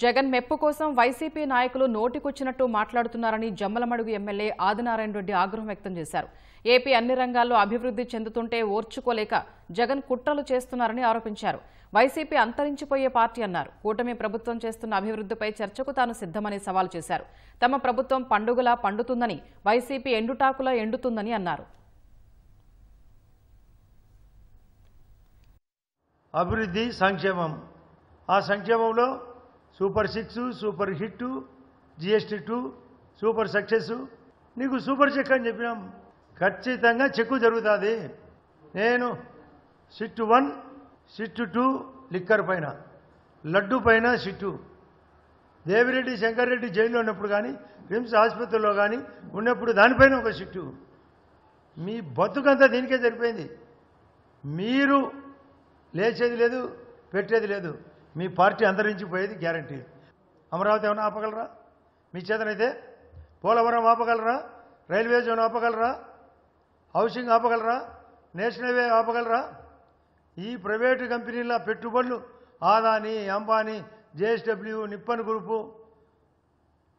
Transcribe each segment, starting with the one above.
జగన్ మెప్పు కోసం వైసీపీ నాయకులు నోటికొచ్చినట్టు మాట్లాడుతున్నారని జమ్మలమడుగు ఎమ్మెల్యే ఆదినారాయణ రెడ్డి ఆగ్రహం వ్యక్తం చేశారు. ఏపీ అన్ని రంగాల్లో అభివృద్ధి చెందుతుంటే ఓర్చుకోలేక జగన్ కుట్రలు చేస్తున్నారని ఆరోపించారు. వైసీపీ అంతరించిపోయే పార్టీ అన్నారు. కూటమి ప్రభుత్వం చేస్తున్న అభివృద్ధిపై చర్చకు తాను సిద్ధమని సవాల్ చేశారు. తమ ప్రభుత్వం పండుగలా పండుతుందని, వైసీపీ ఎండుటాకులా ఎండుతుందని అన్నారు. అభివృద్ధి సంక్షేమం, ఆ సంక్షేమంలో super 6, super hit, GST 2 super success. నీకు సూపర్ చెక్ అని చెప్పినాం, ఖచ్చితంగా చెక్కు జరుగుతుంది. నేను సిట్ 1, సిట్ 2 లిక్కర్ పైన, లడ్డు పైన సిట్టు, దేవిరెడ్డి శంకర్రెడ్డి జైల్లో ఉన్నప్పుడు కానీ, రిమ్స్ ఆసుపత్రిలో కానీ ఉన్నప్పుడు దానిపైన ఒక సిట్టు. మీ బతుకంతా దీనికే సరిపోయింది. మీరు లేచేది లేదు, పెట్టేది లేదు. మీ పార్టీ అంతరించిపోయేది గ్యారంటీ. అమరావతి ఏమైనా ఆపగలరా? మీ చేతనైతే పోలవరం ఆపగలరా? రైల్వే జోన్ ఆపగలరా? హౌసింగ్ ఆపగలరా? నేషనల్ హైవే ఆపగలరా? ఈ ప్రైవేటు కంపెనీల పెట్టుబడులు Adani, Ambani, JSW, Nippon group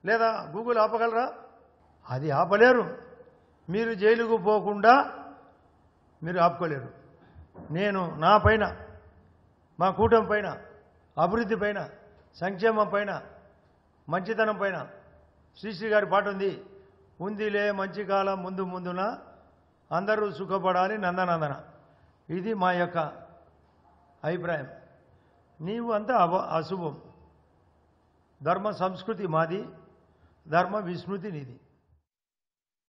లేదా గూగుల్ ఆపగలరా? అది ఆపలేరు. మీరు జైలుకు పోకుండా మీరు ఆపుకోలేరు. నేను నా పైన, మా కూటమి పైన, అభివృద్ధి పైన, సంక్షేమం పైన, మంచితనం పైన శ్రీశ్రీ గారి పాట ఉందిలే మంచి కాలం ముందు ముందున, అందరూ సుఖపడాలి నందనందన. ఇది మా యొక్క అభిప్రాయం. నీవు అంతా అశుభం. ధర్మ సంస్కృతి మాది, ధర్మ విస్మృతి నీది.